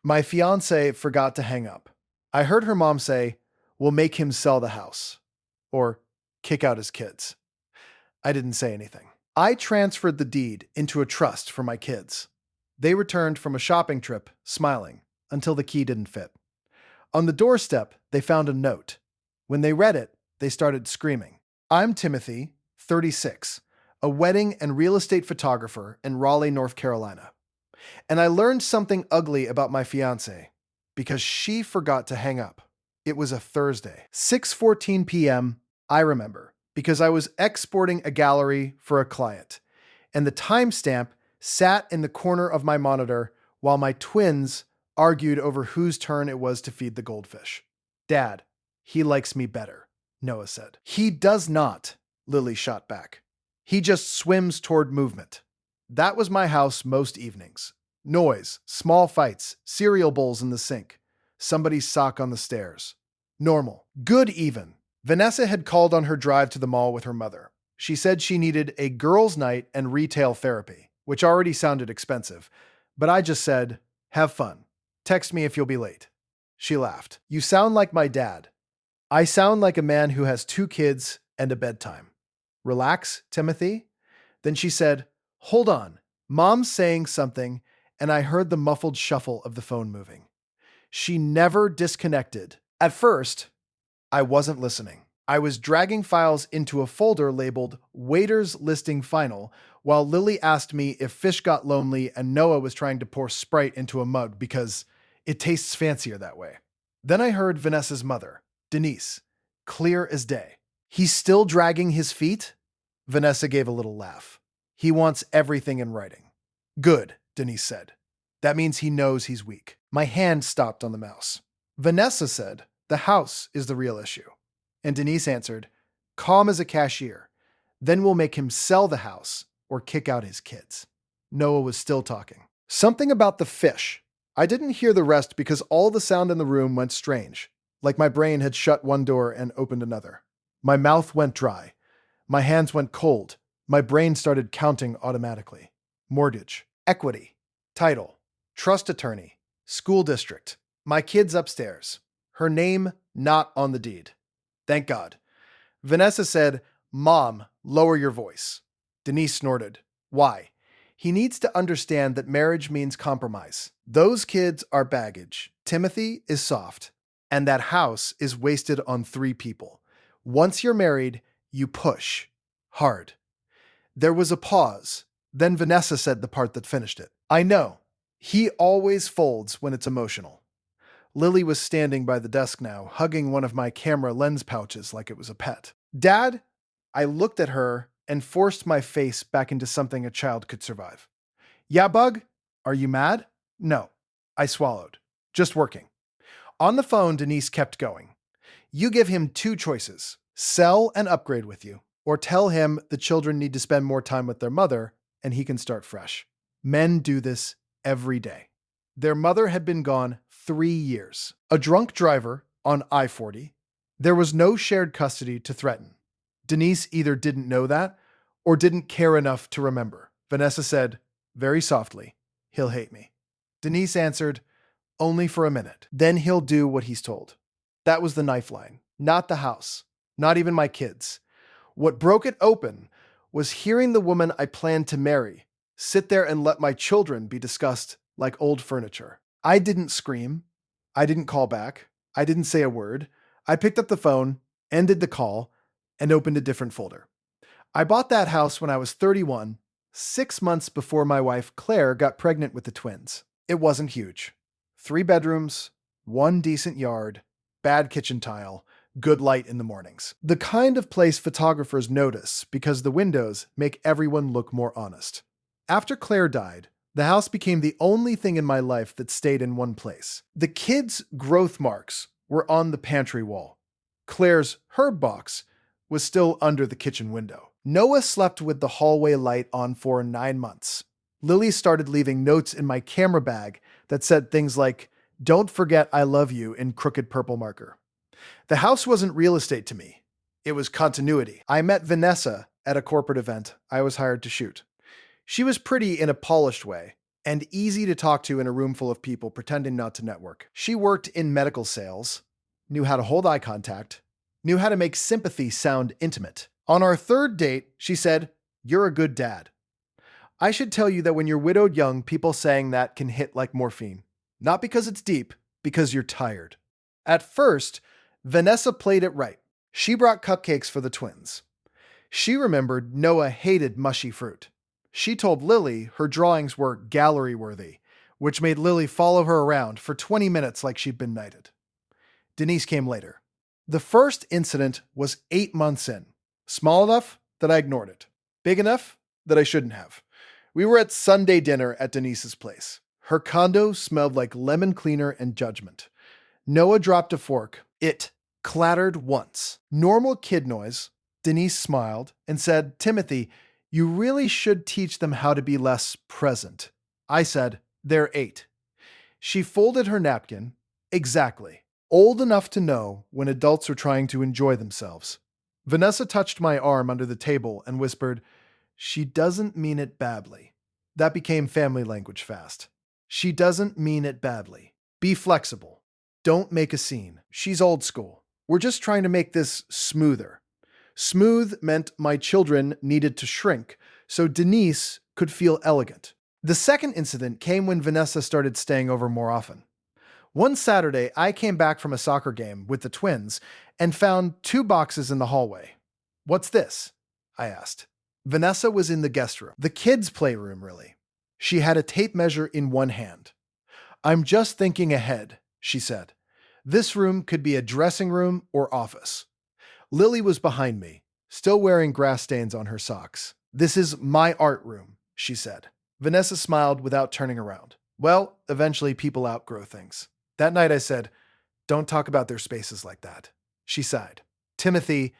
My fiancé forgot to hang up. I heard her mom say, "We'll make him sell the house," or kick out his kids. I didn't say anything. I transferred the deed into a trust for my kids. They returned from a shopping trip, smiling, until the key didn't fit. On the doorstep, they found a note. When they read it, they started screaming. I'm Timothy, 36, a wedding and real estate photographer in Raleigh, North Carolina. And I learned something ugly about my fiancée because she forgot to hang up. It was a Thursday. 6:14 p.m., I remember, because I was exporting a gallery for a client, and the timestamp sat in the corner of my monitor while my twins argued over whose turn it was to feed the goldfish. Dad, he likes me better, Noah said. He does not, Lily shot back. He just swims toward movement. That was my house most evenings. Noise, small fights, cereal bowls in the sink, somebody's sock on the stairs. Normal. Good even. Vanessa had called on her drive to the mall with her mother. She said she needed a girls' night and retail therapy, which already sounded expensive. But I just said, have fun. Text me if you'll be late. She laughed. You sound like my dad. I sound like a man who has 2 kids and a bedtime. Relax, Timothy. Then she said, hold on. Mom's saying something, and I heard the muffled shuffle of the phone moving. She never disconnected. At first, I wasn't listening. I was dragging files into a folder labeled Waiters Listing Final while Lily asked me if fish got lonely and Noah was trying to pour Sprite into a mug because it tastes fancier that way. Then I heard Vanessa's mother, Denise, clear as day. He's still dragging his feet? Vanessa gave a little laugh. He wants everything in writing. Good, Denise said. That means he knows he's weak. My hand stopped on the mouse. Vanessa said, the house is the real issue. And Denise answered, calm as a cashier. Then we'll make him sell the house or kick out his kids. Noah was still talking. Something about the fish. I didn't hear the rest because all the sound in the room went strange, like my brain had shut one door and opened another. My mouth went dry. My hands went cold. My brain started counting automatically. Mortgage, equity, title, trust attorney, school district, my kids upstairs. Her name not on the deed. Thank God. Vanessa said, Mom, lower your voice. Denise snorted. Why? He needs to understand that marriage means compromise. Those kids are baggage. Timothy is soft. And that house is wasted on 3 people. Once you're married, you push. Hard. There was a pause. Then Vanessa said the part that finished it. I know. He always folds when it's emotional. Lily was standing by the desk now, hugging one of my camera lens pouches like it was a pet. Dad? I looked at her and forced my face back into something a child could survive. Yeah, Bug? Are you mad? No. I swallowed. Just working. On the phone, Denise kept going. You give him 2 choices. Sell and upgrade with you, or tell him the children need to spend more time with their mother and he can start fresh. Men do this every day. Their mother had been gone 3 years. A drunk driver on I-40. There was no shared custody to threaten. Denise either didn't know that or didn't care enough to remember. Vanessa said, very softly, he'll hate me. Denise answered, only for a minute. Then he'll do what he's told. That was the knife line, not the house, not even my kids. What broke it open was hearing the woman I planned to marry sit there and let my children be discussed like old furniture. I didn't scream. I didn't call back. I didn't say a word. I picked up the phone, ended the call, and opened a different folder. I bought that house when I was 31, 6 months before my wife Claire got pregnant with the twins. It wasn't huge. 3 bedrooms, 1 decent yard, bad kitchen tile, good light in the mornings. The kind of place photographers notice because the windows make everyone look more honest. After Claire died, the house became the only thing in my life that stayed in one place. The kids' growth marks were on the pantry wall. Claire's herb box was still under the kitchen window. Noah slept with the hallway light on for 9 months. Lily started leaving notes in my camera bag that said things like, don't forget I love you in crooked purple marker. The house wasn't real estate to me. It was continuity. I met Vanessa at a corporate event I was hired to shoot. She was pretty in a polished way, and easy to talk to in a room full of people pretending not to network. She worked in medical sales, knew how to hold eye contact, knew how to make sympathy sound intimate. On our third date, she said, "You're a good dad." I should tell you that when you're widowed young, people saying that can hit like morphine. Not because it's deep, because you're tired. At first, Vanessa played it right. She brought cupcakes for the twins. She remembered Noah hated mushy fruit. She told Lily her drawings were gallery worthy, which made Lily follow her around for 20 minutes like she'd been knighted. Denise came later. The first incident was 8 months in. Small enough that I ignored it. Big enough that I shouldn't have. We were at Sunday dinner at Denise's place. Her condo smelled like lemon cleaner and judgment. Noah dropped a fork. It clattered once. Normal kid noise. Denise smiled and said, "Timothy, you really should teach them how to be less present." I said, "They're 8." She folded her napkin. Exactly. Old enough to know when adults are trying to enjoy themselves. Vanessa touched my arm under the table and whispered, "She doesn't mean it badly." That became family language fast. She doesn't mean it badly. Be flexible. Don't make a scene. She's old school. We're just trying to make this smoother. Smooth meant my children needed to shrink, so Denise could feel elegant. The second incident came when Vanessa started staying over more often. One Saturday, I came back from a soccer game with the twins and found 2 boxes in the hallway. "What's this?" I asked. Vanessa was in the guest room, the kids' playroom, really. She had a tape measure in one hand. "I'm just thinking ahead," she said. "This room could be a dressing room or office." Lily was behind me, still wearing grass stains on her socks. "This is my art room," she said. Vanessa smiled without turning around. Well, eventually people outgrow things. That night I said, "Don't talk about their spaces like that." She sighed. "Timothy,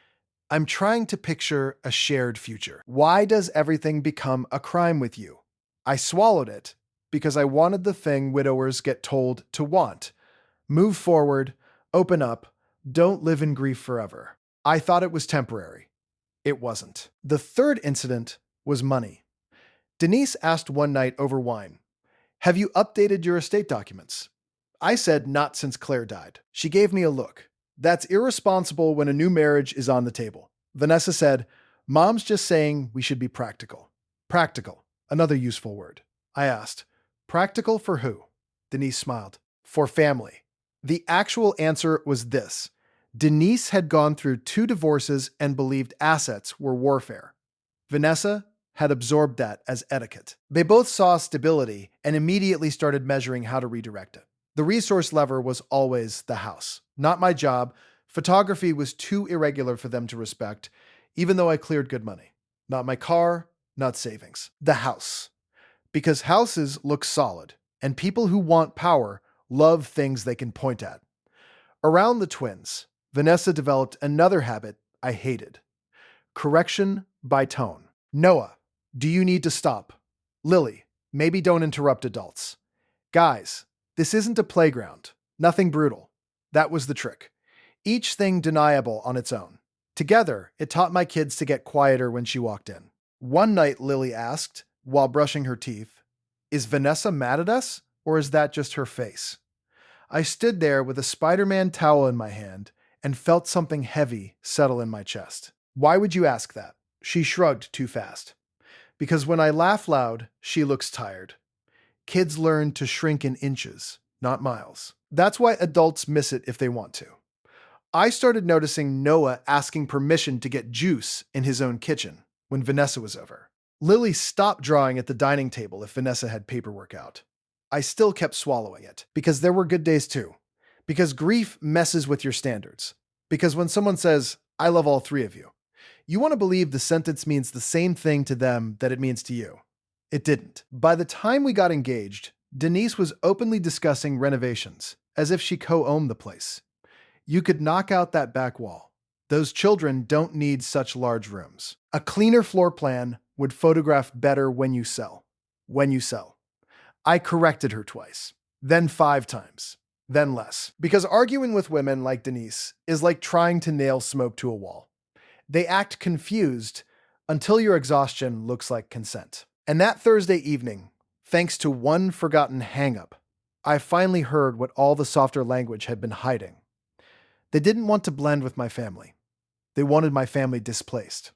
I'm trying to picture a shared future. Why does everything become a crime with you?" I swallowed it because I wanted the thing widowers get told to want. Move forward, open up, don't live in grief forever. I thought it was temporary. It wasn't. The third incident was money. Denise asked one night over wine, "Have you updated your estate documents?" I said not since Claire died. She gave me a look. That's irresponsible when a new marriage is on the table. Vanessa said, "Mom's just saying we should be practical." Practical, another useful word. I asked, "Practical for who?" Denise smiled. "For family." The actual answer was this. Denise had gone through 2 divorces and believed assets were warfare. Vanessa had absorbed that as etiquette. They both saw stability and immediately started measuring how to redirect it. The resource lever was always the house. Not my job. Photography was too irregular for them to respect, even though I cleared good money. Not my car, not savings. The house. Because houses look solid, and people who want power love things they can point at. Around the twins, Vanessa developed another habit I hated. Correction by tone. "Noah, do you need to stop?" "Lily, maybe don't interrupt adults." "Guys, this isn't a playground. Nothing brutal." That was the trick. Each thing deniable on its own. Together, it taught my kids to get quieter when she walked in. One night, Lily asked, while brushing her teeth, "Is Vanessa mad at us, or is that just her face?" I stood there with a Spider-Man towel in my hand and felt something heavy settle in my chest. "Why would you ask that?" She shrugged too fast. "Because when I laugh loud, she looks tired. Kids learn to shrink in inches, not miles. That's why adults miss it if they want to." I started noticing Noah asking permission to get juice in his own kitchen when Vanessa was over. Lily stopped drawing at the dining table if Vanessa had paperwork out. I still kept swallowing it, because there were good days too. Because grief messes with your standards. Because when someone says, "I love all 3 of you," you want to believe the sentence means the same thing to them that it means to you. It didn't. By the time we got engaged, Denise was openly discussing renovations, as if she co-owned the place. "You could knock out that back wall. Those children don't need such large rooms. A cleaner floor plan would photograph better when you sell." When you sell. I corrected her twice, then 5 times, then less. Because arguing with women like Denise is like trying to nail smoke to a wall. They act confused until your exhaustion looks like consent. And that Thursday evening, Thanks to one forgotten hang-up, I finally heard what all the softer language had been hiding. They didn't want to blend with my family. They wanted my family displaced.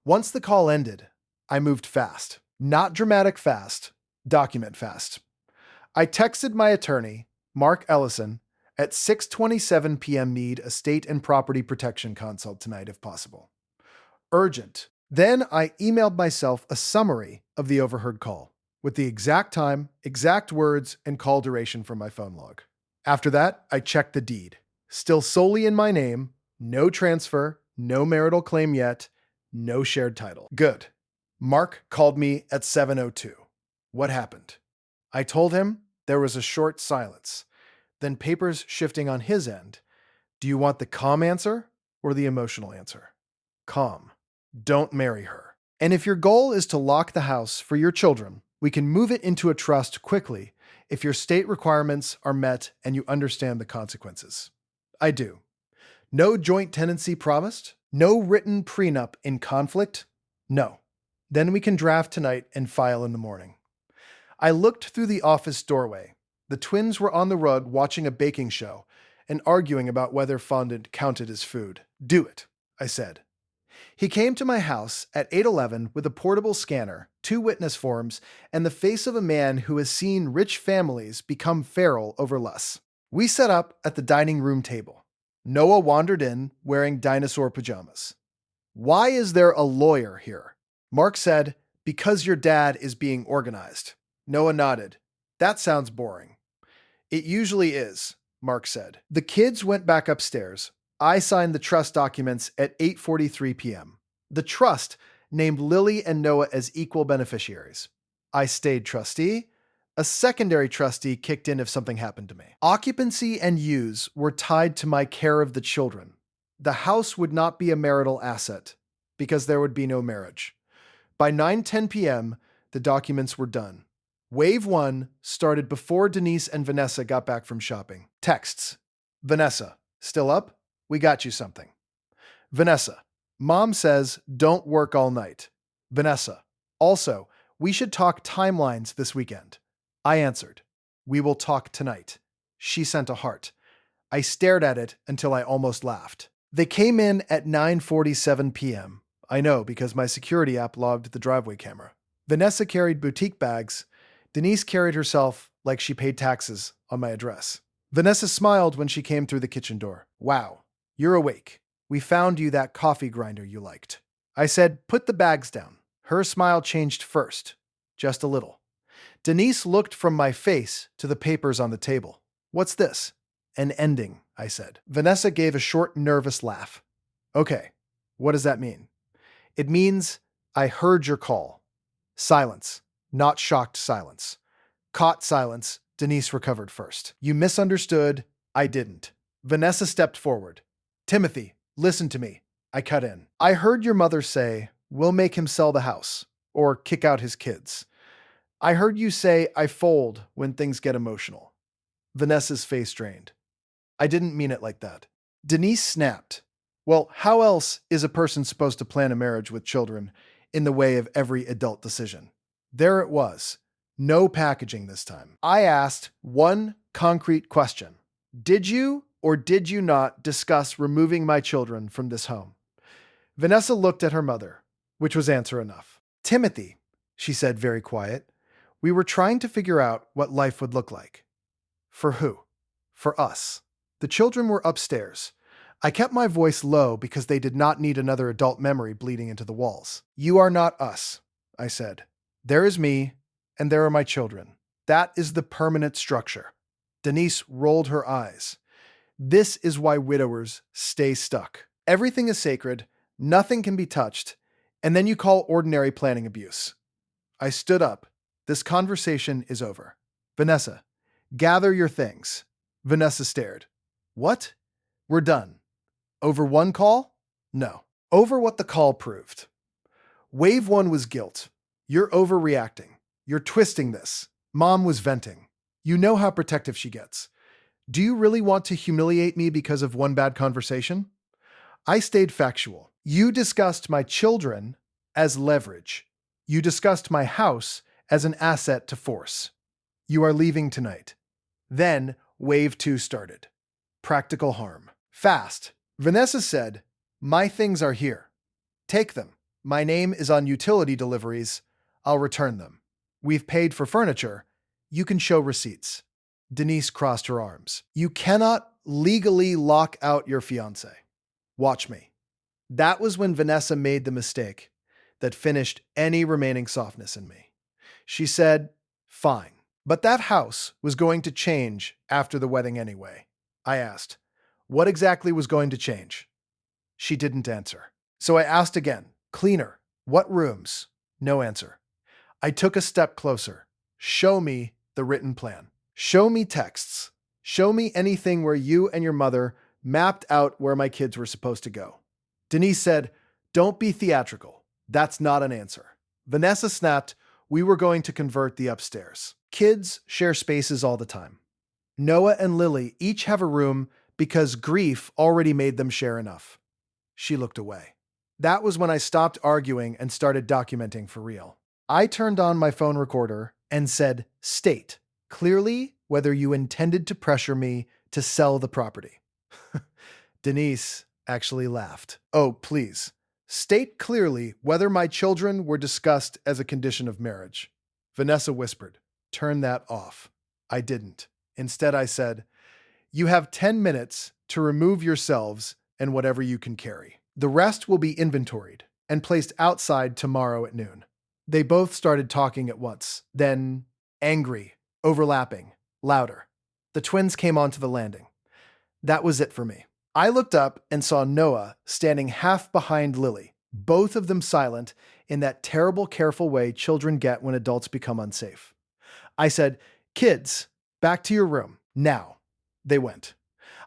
Once the call ended, I moved fast. Not dramatic fast, document fast. I texted my attorney, Mark Ellison, at 6:27 p.m. need estate and property protection consult tonight if possible. Urgent. Then I emailed myself a summary of the overheard call with the exact time, exact words, and call duration from my phone log. After that, I checked the deed. Still solely in my name, no transfer, no marital claim yet, no shared title. Good. Mark called me at 7:02. What happened? I told him there was a short silence, then papers shifting on his end. Do you want the calm answer or the emotional answer? Calm. Don't marry her. And if your goal is to lock the house for your children, we can move it into a trust quickly if your state requirements are met and you understand the consequences. I do. No joint tenancy promised? No written prenup in conflict? No. Then we can draft tonight and file in the morning. I looked through the office doorway. The twins were on the rug watching a baking show and arguing about whether fondant counted as food. Do it, I said. He came to my house at 8:11 with a portable scanner, 2 witness forms, and the face of a man who has seen rich families become feral over less. We set up at the dining room table. Noah wandered in wearing dinosaur pajamas. Why is there a lawyer here? Mark said, because your dad is being organized. Noah nodded. That sounds boring. It usually is, Mark said. The kids went back upstairs. I signed the trust documents at 8:43 p.m. The trust named Lily and Noah as equal beneficiaries. I stayed trustee. A secondary trustee kicked in if something happened to me. Occupancy and use were tied to my care of the children. The house would not be a marital asset because there would be no marriage. By 9:10 p.m., the documents were done. Wave 1 started before Denise and Vanessa got back from shopping. Texts. Vanessa, still up? We got you something. Vanessa, Mom says don't work all night. Vanessa, also, we should talk timelines this weekend. I answered, we will talk tonight. She sent a heart. I stared at it until I almost laughed. They came in at 9:47 p.m. I know because my security app logged the driveway camera. Vanessa carried boutique bags. Denise carried herself like she paid taxes on my address. Vanessa smiled when she came through the kitchen door. Wow, you're awake. We found you that coffee grinder you liked. I said, put the bags down. Her smile changed first, just a little. Denise looked from my face to the papers on the table. What's this? An ending, I said. Vanessa gave a short, nervous laugh. Okay, what does that mean? It means I heard your call. Silence, not shocked silence. Caught silence, Denise recovered first. You misunderstood, I didn't. Vanessa stepped forward. Timothy, listen to me. I cut in. I heard your mother say, we'll make him sell the house, or kick out his kids. I heard you say I fold when things get emotional. Vanessa's face drained. I didn't mean it like that. Denise snapped. Well, how else is a person supposed to plan a marriage with children in the way of every adult decision? There it was. No packaging this time. I asked one concrete question. Did you or did you not discuss removing my children from this home? Vanessa looked at her mother, which was answer enough. Timothy, she said very quiet, we were trying to figure out what life would look like. For who? For us. The children were upstairs. I kept my voice low because they did not need another adult memory bleeding into the walls. You are not us, I said. There is me, and there are my children. That is the permanent structure. Denise rolled her eyes. This is why widowers stay stuck. Everything is sacred, nothing can be touched, and then you call ordinary planning abuse. I stood up. This conversation is over. Vanessa, gather your things. Vanessa stared. What? We're done. Over one call? No. Over what the call proved. Wave 1 was guilt. You're overreacting. You're twisting this. Mom was venting. You know how protective she gets. Do you really want to humiliate me because of one bad conversation? I stayed factual. You discussed my children as leverage. You discussed my house as an asset to force. You are leaving tonight. Then, wave 2 started. Practical harm. Fast. Vanessa said, "My things are here. Take them. My name is on utility deliveries. I'll return them. We've paid for furniture. You can show receipts." Denise crossed her arms. "You cannot legally lock out your fiancé. Watch me." That was when Vanessa made the mistake that finished any remaining softness in me. She said, "Fine." But that house was going to change after the wedding anyway. I asked, "What exactly was going to change?" She didn't answer. So I asked again, "Cleaner. What rooms?" No answer. I took a step closer. "Show me the written plan. Show me texts. Show me anything where you and your mother mapped out where my kids were supposed to go." Denise said, "Don't be theatrical. That's not an answer." Vanessa snapped, "We were going to convert the upstairs. Kids share spaces all the time. Noah and Lily each have a room because grief already made them share enough." She looked away. That was when I stopped arguing and started documenting for real. I turned on my phone recorder and said, "State clearly whether you intended to pressure me to sell the property." Denise actually laughed. "Oh, please. State clearly whether my children were discussed as a condition of marriage." Vanessa whispered, "Turn that off." I didn't. Instead, I said, "You have 10 minutes to remove yourselves and whatever you can carry. The rest will be inventoried and placed outside tomorrow at noon." They both started talking at once, then angry, overlapping, louder. The twins came onto the landing. That was it for me. I looked up and saw Noah standing half behind Lily, both of them silent in that terrible, careful way children get when adults become unsafe. I said, "Kids, back to your room, now." They went.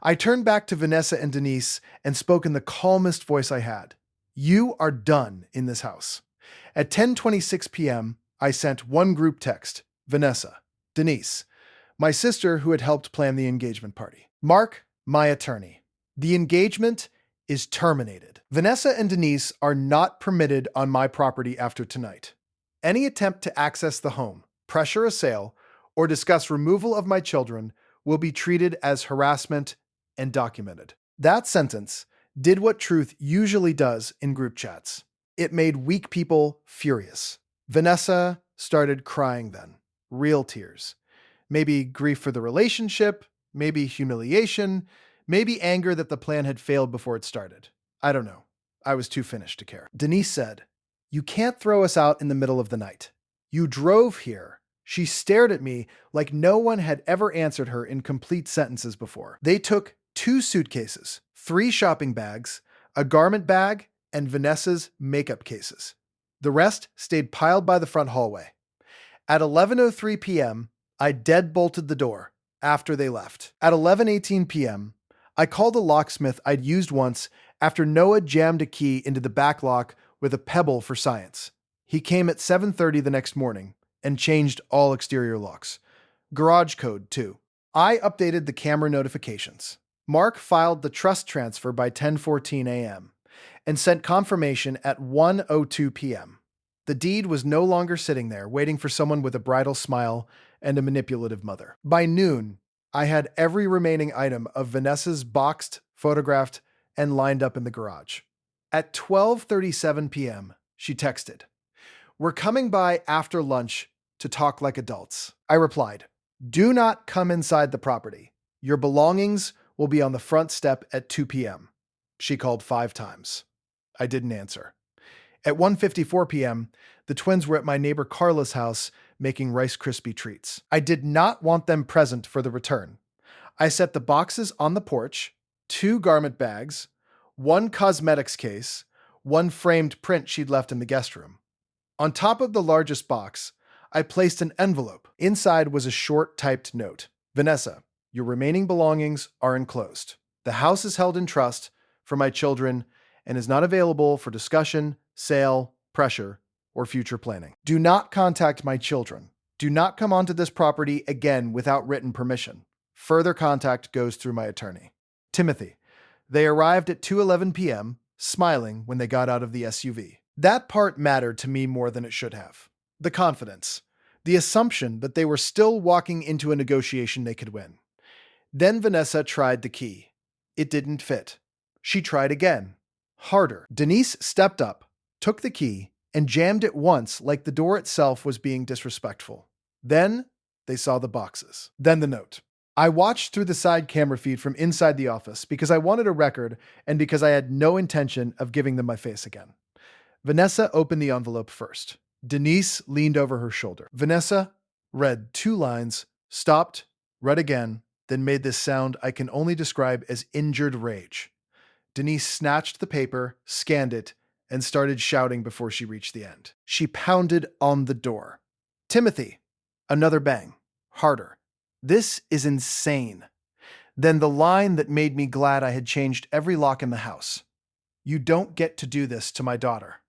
I turned back to Vanessa and Denise and spoke in the calmest voice I had. "You are done in this house." At 10:26 p.m., I sent one group text, Vanessa, Denise, my sister who had helped plan the engagement party, Mark, my attorney. The engagement is terminated. Vanessa and Denise are not permitted on my property after tonight. Any attempt to access the home, pressure a sale, or discuss removal of my children will be treated as harassment and documented. That sentence did what truth usually does in group chats. It made weak people furious. Vanessa started crying then. Real tears. Maybe grief for the relationship, maybe humiliation, maybe anger that the plan had failed before it started. I don't know. I was too finished to care. Denise said, "You can't throw us out in the middle of the night. You drove here." She stared at me like no one had ever answered her in complete sentences before. "They took 2 suitcases, 3 shopping bags, a garment bag, and Vanessa's makeup cases. The rest stayed piled by the front hallway. At 11:03 p.m., I deadbolted the door after they left. At 11:18 p.m., I called a locksmith I'd used once after Noah jammed a key into the back lock with a pebble for science. He came at 7:30 the next morning and changed all exterior locks. Garage code, too. I updated the camera notifications. Mark filed the trust transfer by 10:14 a.m. and sent confirmation at 1:02 p.m. The deed was no longer sitting there, waiting for someone with a bridal smile and a manipulative mother. By noon, I had every remaining item of Vanessa's boxed, photographed, and lined up in the garage. At 12:37 p.m., she texted, "We're coming by after lunch to talk like adults." I replied, "Do not come inside the property. Your belongings will be on the front step at 2 p.m. She called 5 times. I didn't answer. At 1:54 p.m., the twins were at my neighbor Carla's house making Rice Krispie treats. I did not want them present for the return. I set the boxes on the porch, 2 garment bags, 1 cosmetics case, 1 framed print she'd left in the guest room. On top of the largest box, I placed an envelope. Inside was a short typed note. "Vanessa, your remaining belongings are enclosed. The house is held in trust for my children and is not available for discussion, sale, pressure, or future planning. Do not contact my children. Do not come onto this property again without written permission. Further contact goes through my attorney. Timothy." They arrived at 2:11 p.m., smiling when they got out of the SUV. That part mattered to me more than it should have. The confidence. the assumption that they were still walking into a negotiation they could win. Then Vanessa tried the key. It didn't fit. She tried again. Harder. Denise stepped up, took the key, and jammed it once like the door itself was being disrespectful. Then they saw the boxes. Then the note. I watched through the side camera feed from inside the office because I wanted a record and because I had no intention of giving them my face again. Vanessa opened the envelope first. Denise leaned over her shoulder. Vanessa read 2 lines, stopped, read again, then made this sound I can only describe as injured rage. Denise snatched the paper, scanned it, and started shouting before she reached the end. She pounded on the door. Timothy. Another bang. Harder. This is insane. Then the line that made me glad I had changed every lock in the house. You don't get to do this to my daughter.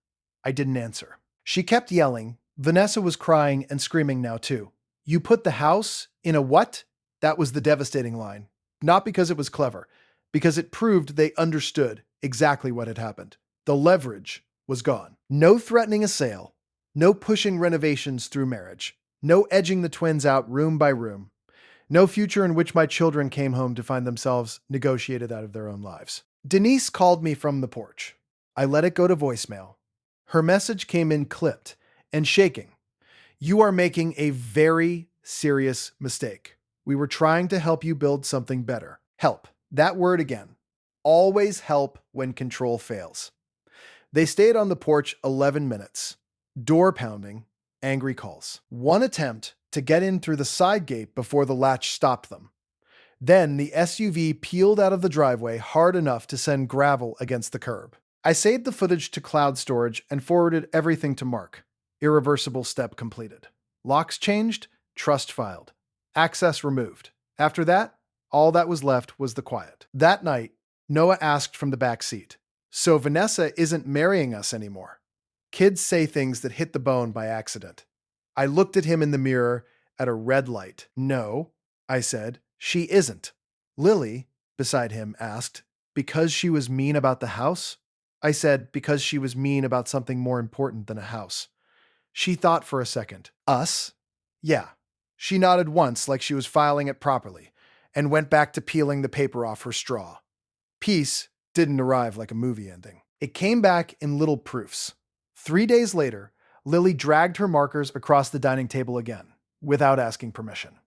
I didn't answer. She kept yelling. Vanessa was crying and screaming now too. You put the house in a what? That was the devastating line. Not because it was clever, because it proved they understood exactly what had happened. The leverage was gone. No threatening a sale, no pushing renovations through marriage, no edging the twins out room by room, no future in which my children came home to find themselves negotiated out of their own lives. Denise called me from the porch. I let it go to voicemail. Her message came in clipped and shaking. You are making a very serious mistake. We were trying to help you build something better. Help. That word again. Always help when control fails. They stayed on the porch 11 minutes. Door pounding, angry calls. One attempt to get in through the side gate before the latch stopped them. Then the SUV peeled out of the driveway hard enough to send gravel against the curb. I saved the footage to cloud storage and forwarded everything to Mark. Irreversible step completed. Locks changed, trust filed. Access removed. After that, all that was left was the quiet. That night, Noah asked from the back seat, "So Vanessa isn't marrying us anymore?" Kids say things that hit the bone by accident. I looked at him in the mirror at a red light. "No," I said, "she isn't." Lily, beside him, asked, "Because she was mean about the house?" I said, "Because she was mean about something more important than a house." She thought for a second. "Us?" "Yeah." She nodded once like she was filing it properly, and went back to peeling the paper off her straw. Peace didn't arrive like a movie ending. It came back in little proofs. 3 days later, Lily dragged her markers across the dining table again, without asking permission.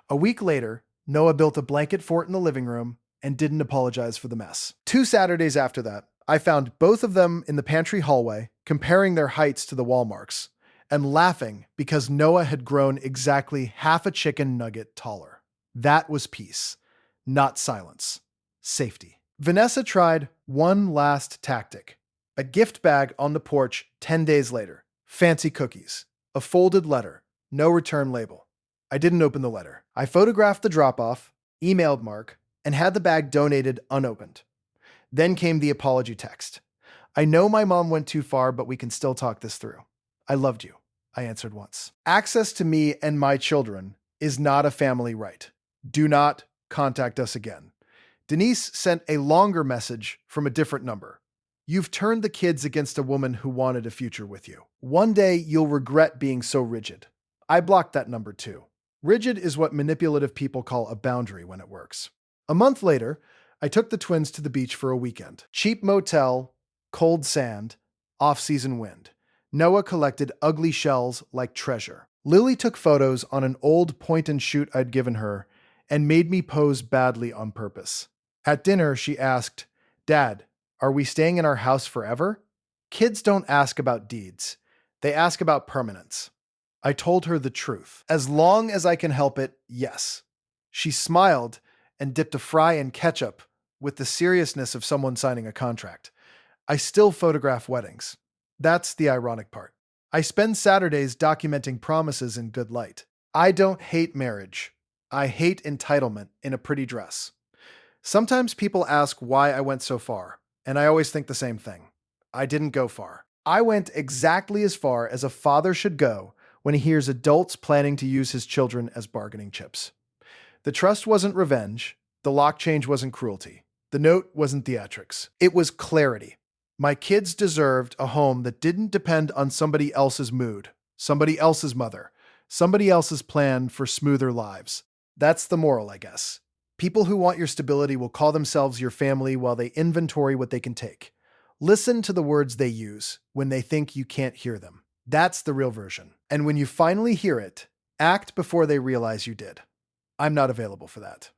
A week later, Noah built a blanket fort in the living room and didn't apologize for the mess. 2 Saturdays after that, I found both of them in the pantry hallway, comparing their heights to the wall marks, and laughing because Noah had grown exactly half a chicken nugget taller. That was peace, not silence. Safety. Vanessa tried one last tactic. A gift bag on the porch 10 days later. Fancy cookies. A folded letter. No return label. I didn't open the letter. I photographed the drop-off, emailed Mark, and had the bag donated unopened. Then came the apology text. "I know my mom went too far, but we can still talk this through. I loved you," I answered once. Access to me and my children is not a family right. Do not contact us again. Denise sent a longer message from a different number. You've turned the kids against a woman who wanted a future with you. One day you'll regret being so rigid. I blocked that number too. Rigid is what manipulative people call a boundary when it works. A month later, I took the twins to the beach for a weekend. Cheap motel, cold sand, off-season wind. Noah collected ugly shells like treasure. Lily took photos on an old point-and-shoot I'd given her and made me pose badly on purpose. At dinner, she asked, "Dad, are we staying in our house forever?" Kids don't ask about deeds. They ask about permanence. I told her the truth. As long as I can help it, yes. She smiled and dipped a fry in ketchup with the seriousness of someone signing a contract. I still photograph weddings. That's the ironic part. I spend Saturdays documenting promises in good light. I don't hate marriage. I hate entitlement in a pretty dress. Sometimes people ask why I went so far, and I always think the same thing. I didn't go far. I went exactly as far as a father should go when he hears adults planning to use his children as bargaining chips. The trust wasn't revenge. The lock change wasn't cruelty. The note wasn't theatrics. It was clarity. My kids deserved a home that didn't depend on somebody else's mood, somebody else's mother, somebody else's plan for smoother lives. That's the moral, I guess. People who want your stability will call themselves your family while they inventory what they can take. Listen to the words they use when they think you can't hear them. That's the real version. And when you finally hear it, act before they realize you did. I'm not available for that.